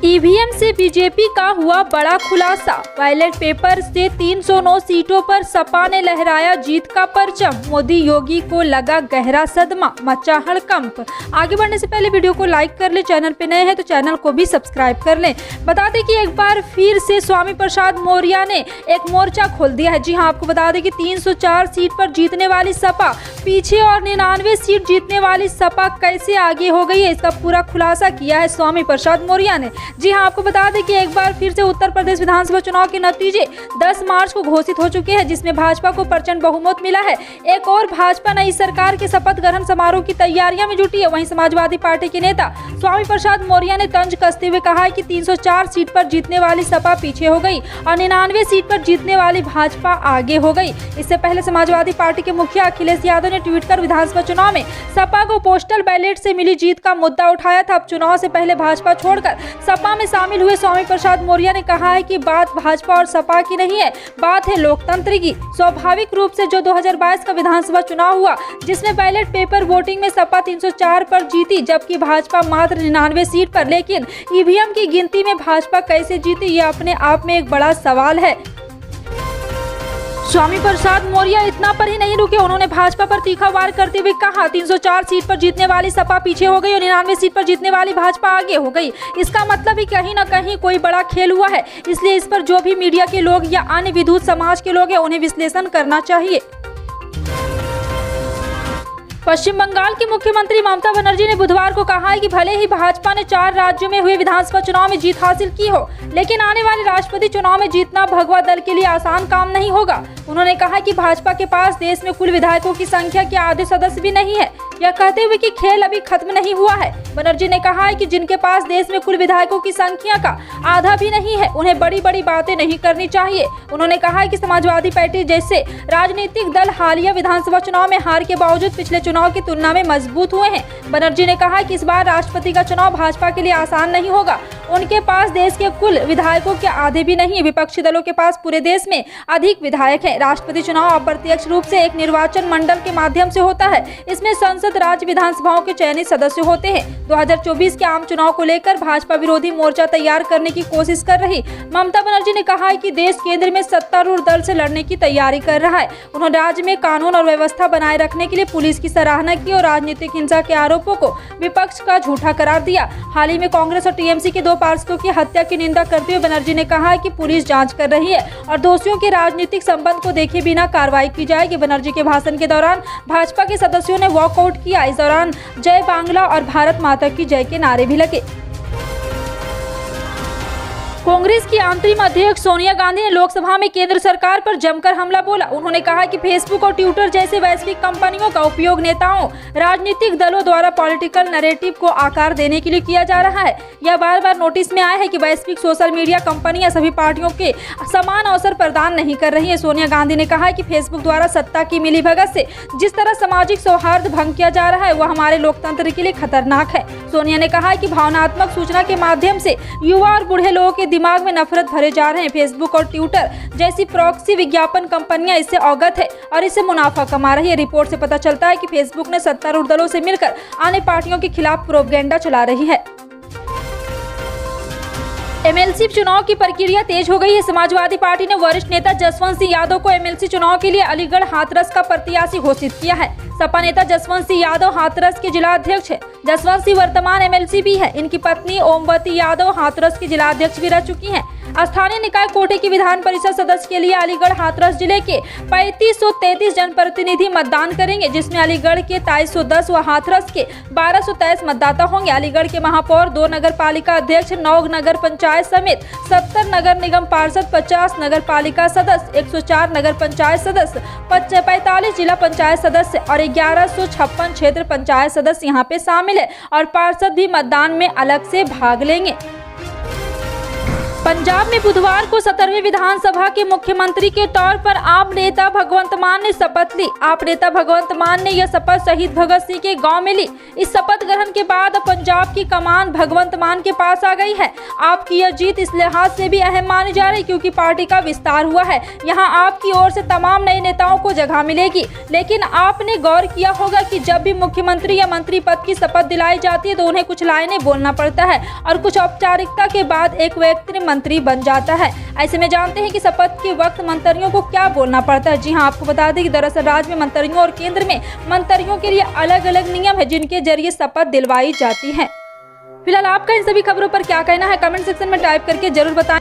EVM से BJP का हुआ बड़ा खुलासा। बैलेट पेपर से 309 सीटों पर सपा ने लहराया जीत का परचम। मोदी योगी को लगा गहरा सदमा, मचा हड़कंप। आगे बढ़ने से पहले वीडियो को लाइक कर ले, चैनल पे नए हैं तो चैनल को भी सब्सक्राइब कर लें। बता दें कि एक बार फिर से स्वामी प्रसाद मौर्य ने एक मोर्चा खोल दिया है। जी हां, आपको बता दें कि 304 सीट पर जीतने वाली सपा पीछे और 99 सीट जीतने वाली सपा कैसे आगे हो गई है, इसका पूरा खुलासा किया है स्वामी प्रसाद मौर्य ने। जी हां, आपको बता दें कि एक बार फिर से उत्तर प्रदेश विधानसभा चुनाव के नतीजे 10 मार्च को घोषित हो चुके हैं, जिसमें भाजपा को प्रचंड बहुमत मिला है। एक और भाजपा नई सरकार के शपथ ग्रहण समारोह की तैयारियां में जुटी है। वहीं समाजवादी पार्टी के नेता स्वामी प्रसाद मौर्य ने तंज कसते हुए कहा है कि 304 सीट पर जीतने वाली सपा पीछे हो गई और 99 सीट पर जीतने वाली भाजपा आगे हो गई। इससे पहले समाजवादी पार्टी के मुखिया अखिलेश यादव ने ट्वीट कर विधानसभा चुनाव में सपा को पोस्टल बैलेट से मिली जीत का मुद्दा उठाया था। अब चुनाव से पहले भाजपा छोड़कर सपा में शामिल हुए स्वामी प्रसाद मौर्य ने कहा है कि बात भाजपा और सपा की नहीं है, बात है लोकतंत्र की। स्वाभाविक रूप से जो 2022 का विधानसभा चुनाव हुआ, जिसमें बैलेट पेपर वोटिंग में सपा 304 पर जीती जबकि भाजपा मात्र 99 सीट पर, लेकिन ईवीएम की गिनती में भाजपा कैसे जीती, ये अपने आप में एक बड़ा सवाल है। स्वामी प्रसाद मौर्य इतना पर ही नहीं रुके, उन्होंने भाजपा पर तीखा वार करते हुए कहा 304 सीट पर जीतने वाली सपा पीछे हो गई और 99 सीट पर जीतने वाली भाजपा आगे हो गई। इसका मतलब ही कहीं न कहीं कोई बड़ा खेल हुआ है। इसलिए इस पर जो भी मीडिया के लोग या अन्य विद्युत समाज के लोग हैं, उन्हें विश्लेषण करना चाहिए। पश्चिम बंगाल की मुख्यमंत्री ममता बनर्जी ने बुधवार को कहा है कि भले ही भाजपा ने 4 राज्यों में हुए विधानसभा चुनाव में जीत हासिल की हो, लेकिन आने वाले राष्ट्रपति चुनाव में जीतना भगवा दल के लिए आसान काम नहीं होगा। उन्होंने कहा कि भाजपा के पास देश में कुल विधायकों की संख्या के आधे सदस्य भी नहीं है, यह कहते हुए कि खेल अभी खत्म नहीं हुआ है। बनर्जी ने कहा है कि जिनके पास देश में कुल विधायकों की संख्या का आधा भी नहीं है, उन्हें बड़ी बड़ी बातें नहीं करनी चाहिए। उन्होंने कहा है कि समाजवादी पार्टी जैसे राजनीतिक दल हालिया विधानसभा चुनाव में हार के बावजूद पिछले चुनाव की तुलना में मजबूत हुए हैं। बनर्जी ने कहा कि इस बार राष्ट्रपति का चुनाव भाजपा के लिए आसान नहीं होगा। उनके पास देश के कुल विधायकों के आधे भी नहीं है। विपक्षी दलों के पास पूरे देश में अधिक विधायक हैं। राष्ट्रपति चुनाव अप्रत्यक्ष रूप से एक निर्वाचन मंडल के माध्यम से होता है। इसमें संसद राज्य विधानसभाओं के चयनित सदस्य होते हैं। 2024 के आम चुनाव को लेकर भाजपा विरोधी मोर्चा तैयार करने की कोशिश कर रही ममता बनर्जी ने कहा है कि देश केंद्र में सत्तारूढ़ दल से लड़ने की तैयारी कर रहा है। उन्होंने राज्य में कानून और व्यवस्था बनाए रखने के लिए पुलिस की सराहना की और राजनीतिक हिंसा के आरोपों को विपक्ष का झूठा करार दिया। हाल ही में कांग्रेस और टीएमसी के 2 पार्षदों की हत्या की निंदा करते हुए बनर्जी ने कहा है कि पुलिस जांच कर रही है और दोषियों के राजनीतिक संबंध को देखे बिना कार्रवाई की जाएगी। बनर्जी के भाषण के दौरान भाजपा के सदस्यों ने वॉकआउट किया। इस दौरान जय बांग्ला और भारत माता की जय के नारे भी लगे। कांग्रेस की अंतरिम अध्यक्ष सोनिया गांधी ने लोकसभा में केंद्र सरकार पर जमकर हमला बोला। उन्होंने कहा कि फेसबुक और ट्विटर जैसे वैश्विक कंपनियों का उपयोग नेताओं, राजनीतिक दलों द्वारा पॉलिटिकल नैरेटिव को आकार देने के लिए किया जा रहा है। यह बार बार नोटिस में आया है कि वैश्विक सोशल मीडिया कंपनियां सभी पार्टियों के समान अवसर प्रदान नहीं कर रही है। सोनिया गांधी ने कहा कि फेसबुक द्वारा सत्ता की मिलीभगत से जिस तरह सामाजिक सौहार्द भंग किया जा रहा है, वह हमारे लोकतंत्र के लिए खतरनाक है। सोनिया ने कहा कि भावनात्मक सूचना के माध्यम से युवा और बूढ़े लोगों के दिमाग में नफरत भरे जा रहे हैं। फेसबुक और ट्विटर जैसी प्रॉक्सी विज्ञापन कंपनियां इससे अवगत है और इससे मुनाफा कमा रही है। रिपोर्ट से पता चलता है कि फेसबुक ने सत्तारूढ़ दलों से मिलकर अन्य पार्टियों के खिलाफ प्रोपेगेंडा चला रही है। एमएलसी चुनाव की प्रक्रिया तेज हो गई है। समाजवादी पार्टी ने वरिष्ठ नेता जसवंत सिंह यादव को एमएलसी चुनाव के लिए अलीगढ़ हाथरस का प्रत्याशी घोषित किया है। सपा नेता जसवंत सिंह यादव हाथरस के जिला अध्यक्ष है। जसवंत सिंह वर्तमान एमएलसी भी है। इनकी पत्नी ओमवती यादव हाथरस की जिला अध्यक्ष भी रह चुकी हैं। स्थानीय निकाय कोटे की विधान परिषद सदस्य के लिए अलीगढ़ हाथरस जिले के 3533 जनप्रतिनिधि मतदान करेंगे, जिसमें अलीगढ़ के 2310 व हाथरस के 1223 मतदाता होंगे। अलीगढ़ के महापौर, 2 नगर पालिका अध्यक्ष, 9 नगर पंचायत समेत 70 नगर निगम पार्षद, 50 नगर पालिका सदस्य, 104 नगर पंचायत सदस्य, 45 जिला पंचायत सदस्य और 1156 क्षेत्र पंचायत सदस्य यहाँ पे शामिल है और पार्षद भी मतदान में अलग से भाग लेंगे। पंजाब में बुधवार को 17वीं विधानसभा के मुख्यमंत्री के तौर पर आप नेता भगवंत मान ने शपथ ली। आप नेता भगवंत मान ने यह शपथ शहीद भगत सिंह के गांव में ली। इस शपथ ग्रहण के बाद पंजाब की कमान भगवंत मान के पास आ गई है। आपकी यह जीत इस लिहाज से भी अहम मानी जा रही क्योंकि पार्टी का विस्तार हुआ है। यहाँ आपकी ओर से तमाम नए नेताओं को जगह मिलेगी। लेकिन आपने गौर किया होगा कि जब भी मुख्यमंत्री या मंत्री पद की शपथ दिलाई जाती है तो उन्हें कुछ लाइनें बोलना पड़ता है और कुछ औपचारिकता के बाद एक व्यक्ति मंत्री बन जाता है। ऐसे में जानते हैं कि शपथ के वक्त मंत्रियों को क्या बोलना पड़ता है। जी हां, आपको बता दें कि दरअसल राज्य में मंत्रियों और केंद्र में मंत्रियों के लिए अलग अलग नियम है जिनके जरिए शपथ दिलवाई जाती है। फिलहाल आपका इन सभी खबरों पर क्या कहना है कमेंट सेक्शन में टाइप करके जरूर बताएं।